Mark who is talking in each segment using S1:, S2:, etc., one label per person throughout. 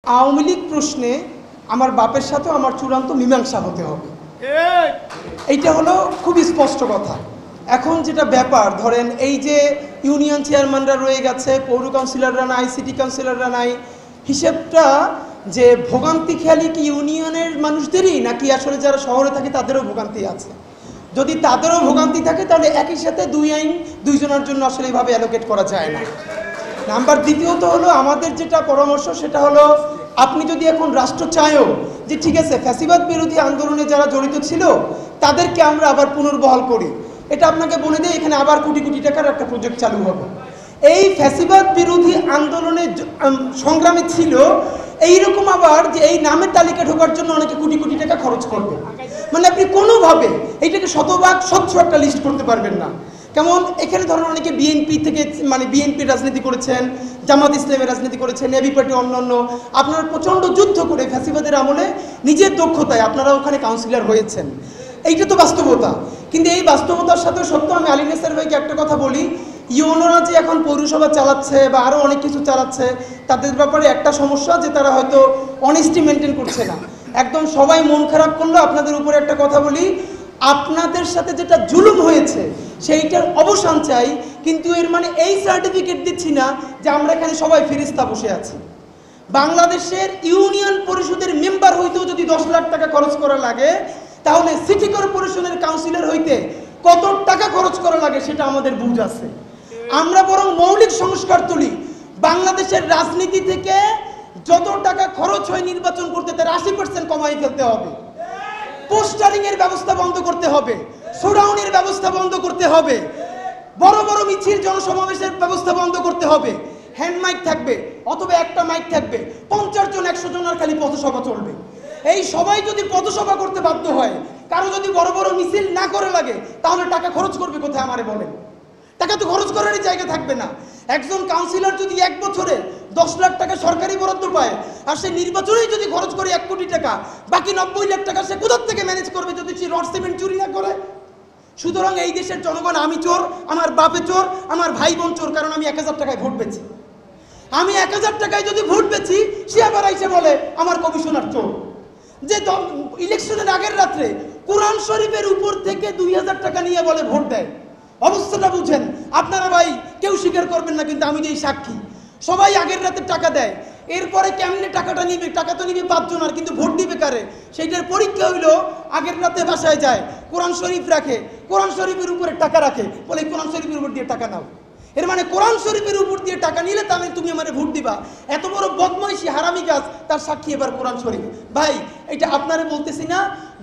S1: আওয়ামী লীগ প্রশ্নে আমার বাপের সাথে আমার চূড়ান্ত মীমাংসা হতে হবে। এইটা হলো খুবই স্পষ্ট কথা। এখন যেটা ব্যাপার ধরেন এই যে ইউনিয়ন চেয়ারম্যানরা রয়ে গেছে, পৌর কাউন্সিলররা নাই, সিটি কাউন্সিলররা নাই, হিসেবটা যে ভোগান্তি খেয়ালি কি ইউনিয়নের মানুষদেরই নাকি আসলে যারা শহরে থাকে তাদেরও ভোগান্তি আছে? যদি তাদেরও ভোগান্তি থাকে তাহলে একই সাথে দুই আইন দুইজনের জন্য আসলে এইভাবে অ্যালোকেট করা যায় না। নাম্বার দ্বিতীয়ত হলো আমাদের যেটা পরামর্শ সেটা হলো আপনি যদি এখন রাষ্ট্র চায়ও যে ঠিক আছে ফ্যাসিবাদ বিরোধী আন্দোলনে যারা জড়িত ছিল তাদেরকে আমরা আবার পুনর্বহাল করি, এটা আপনাকে বলে দেয় এখানে আবার কোটি কোটি টাকার একটা প্রজেক্ট চালু হবে। এই ফ্যাসিবাদ বিরোধী আন্দোলনে সংগ্রামে ছিল এইরকম আবার যে এই নামের তালিকা ঢোকার জন্য অনেকে কোটি কোটি টাকা খরচ করবে, মানে আপনি কোনোভাবে এইটাকে শতভাগ স্বচ্ছ একটা লিস্ট করতে পারবেন না। কেমন এখানে ধরেন অনেকে বিএনপি থেকে মানে বিএনপির রাজনীতি করেছেন, জামাত ইসলামের রাজনীতি করেছেন, এবি পার্টি অন্যান্য, আপনারা প্রচণ্ড যুদ্ধ করে ফ্যাসিবাদের আমলে নিজের দক্ষতায় আপনারা ওখানে কাউন্সিলর হয়েছেন, এইটা তো বাস্তবতা। কিন্তু এই বাস্তবতার সাথে সত্য আমি আলী নেসার ভাইকে একটা কথা বলি, ইউনোরা যে এখন পৌরসভা চালাচ্ছে বা আরও অনেক কিছু চালাচ্ছে তাদের ব্যাপারে একটা সমস্যা যে তারা হয়তো অনেস্টি মেনটেন করছে না। একদম সবাই মন খারাপ করলো আপনাদের উপরে একটা কথা বলি, আপনাদের সাথে যেটা জুলুম হয়েছে সেইটার অবসান চাই, কিন্তু এর মানে এই সার্টিফিকেট দিচ্ছি না যে আমরা এখানে সবাই ফেরেশতা বসে আছি। বাংলাদেশের ইউনিয়ন পরিষদের মেম্বার হইতেও যদি 10 লাখ টাকা খরচ করা লাগে তাহলে সিটি কর্পোরেশনের কাউন্সিলর হইতে কত টাকা খরচ করা লাগে সেটা আমাদের বুঝ আছে। আমরা বরং মৌলিক সংস্কার তুলি, বাংলাদেশের রাজনীতি থেকে যত টাকা খরচ হয় নির্বাচন করতে তার 80% কমাই ফেলতে হবে। পোস্টারিং এর ব্যবস্থা বন্ধ করতে হবে, শোডাউনের ব্যবস্থা বন্ধ করতে হবে, বড় বড় মিছিল জনসমাবেশের ব্যবস্থা বন্ধ করতে হবে। হ্যান্ড মাইক থাকবে অথবা একটা মাইক থাকবে, 50 জন 100 জনের খালি পথসভা চলবে। এই সবাই যদি পথসভা করতে বাধ্য হয়, কারো যদি বড় বড় মিছিল না করে লাগে তাহলে টাকা খরচ করবে কোথায় আমারে বলেন? টাকা তো খরচ করারই জায়গা থাকবে না। একজন কাউন্সিলর যদি 1 বছরে 10 লাখ টাকা সরকারি বরাদ্দ পায় আর সে নির্বাচনেই যদি খরচ করে 1 কোটি টাকা, বাকি 90 লাখ টাকা সে কোথা থেকে ম্যানেজ করবে যদি সে রড সিমেন্ট চুরি না করে? সুতরাং এই দেশের জনগণ, আমি চোর, আমার বাপে চোর, আমার ভাই বোন চোর, কারণ আমি 1000 টাকায় ভোট পেয়েছি। আমি 1000 টাকায় যদি ভোট পেয়েছি সে আবার এসে বলে আমার কমিশনার চোর। যে ইলেকশনের আগের রাত্রে কোরআন শরীফের উপর থেকে 2000 টাকা নিয়ে বলে ভোট দেয়, অবস্থাটা বুঝেন আপনারা ভাই, কেউ স্বীকার করবেন না কিন্তু আমি যেই সাক্ষী, সবাই আগের রাতে টাকা দেয়। এরপরে কেমনে টাকাটা নিবে? টাকা তো নিবে 5 জন, আর কিন্তু ভোট দিবে কারে সেইটার পরীক্ষা হইলো আগের রাতে বাসায় যায়, কোরআন শরীফ রাখে, কোরআন শরীফের উপরে টাকা রাখে, বলে কোরআন শরীফের উপর দিয়ে টাকা নাও। এর মানে কোরআন শরীফের উপর দিয়ে টাকা নিলে তাহলে তুমি আমারে ভোট দিবা। এত বড় বদমাইশি হারামি কাজ, তার সাক্ষী এবার কোরআন শরীফ। ভাই এটা আপনারে বলতেছি না,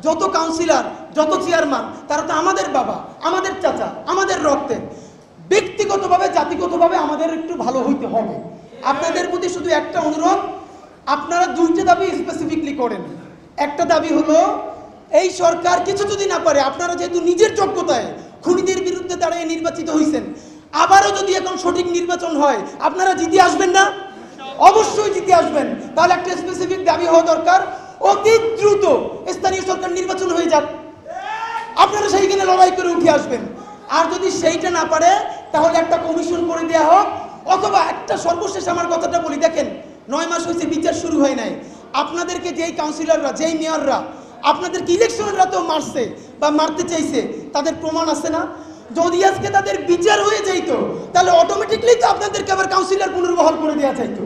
S1: যত কাউন্সিলর যত চেয়ারম্যান তারা তো আমাদের বাবা, আমাদের চাচা, আমাদের রক্তের। ব্যক্তিগতভাবে জাতিগতভাবে আমাদের একটু ভালো হইতে হবে। আপনাদের প্রতি শুধু একটা অনুরোধ, আপনারা 2টা দাবি স্পেসিফিকলি করেন। একটা দাবি হলো এই সরকার কিছু যদি না পারে, আপনারা যেহেতু নিজের যোগ্যতায় খুনিদের বিরুদ্ধে দাঁড়িয়ে নির্বাচিত হয়েছেন, আবারও যদি এখন সঠিক নির্বাচন হয় আপনারা জিতে আসবেন না? অবশ্যই জিতে আসবেন। তাহলে একটা স্পেসিফিক দাবি হওয়া দরকার, অতি দ্রুত স্থানীয় সরকার নির্বাচন হয়ে যাক, আপনারা সেইখানে লড়াই করে উঠে আসবেন। আর যদি সেইটা না পারে তাহলে একটা কমিশন করে দেওয়া হোক, অথবা একটা সর্বশেষ আমার কথাটা বলি, দেখেন 9 মাস হয়েছে বিচার শুরু হয় নাই। আপনাদেরকে যেই কাউন্সিলররা, যেই মেয়ররা আপনাদেরকে ইলেকশনের রাতেও মারছে বা মারতে চাইছে তাদের প্রমাণ আছে না? যদি আজকে তাদের বিচার হয়ে যাইত তাহলে অটোমেটিকলি তো আপনাদেরকে আবার কাউন্সিলর পুনর্বহাল করে দেওয়া চাইতো।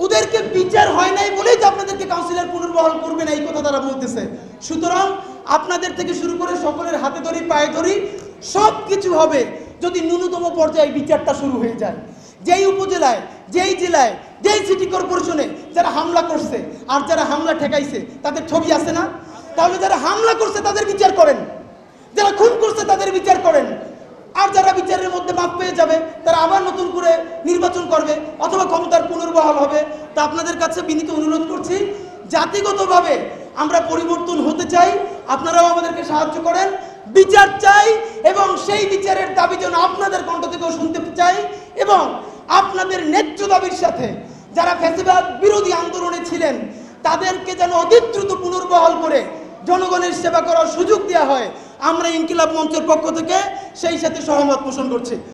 S1: ওদেরকে বিচার হয় নাই বলেই তো আপনাদেরকে কাউন্সিলর পুনর্বহাল করবে না, এই কথা তারা বলতেছে। সুতরাং আপনাদের থেকে শুরু করে সকলের হাতে ধরি পায়ে ধরি সব কিছু হবে যদি ন্যূনতম পর্যায়ে বিচারটা শুরু হয়ে যায়। যেই উপজেলায়, যেই জেলায়, যেই সিটি কর্পোরেশনে যারা হামলা করছে আর যারা হামলা ঠেকাইছে তাদের ছবি আছে না? তাহলে যারা হামলা করছে তাদের বিচার করেন, যারা খুন করছে তাদের বিচার করেন, আর যারা বিচারের মধ্যে মাপ পেয়ে যাবে তারা আবার নতুন করে নির্বাচন করবে অথবা ক্ষমতার পুনর্বহাল হবে। তা আপনাদের কাছে বিনীত অনুরোধ করছি, জাতিগতভাবে আমরা পরিবর্তন হতে চাই, আপনারাও আমাদেরকে সাহায্য করেন। বিচার চাই এবং সেই বিচারের দাবি যেন আপনাদের কণ্ঠ থেকেও শুনতে চাই, এবং আপনাদের ন্যায্য দাবির সাথে যারা ফ্যাসিবাদ বিরোধী আন্দোলনে ছিলেন তাদেরকে যেন অতি দ্রুত পুনর্বহাল করে জনগণের সেবা করার সুযোগ দেওয়া হয়। আমরা ইনকিলাব মঞ্চের পক্ষ থেকে সেই সাথে সহমত পোষণ করছি।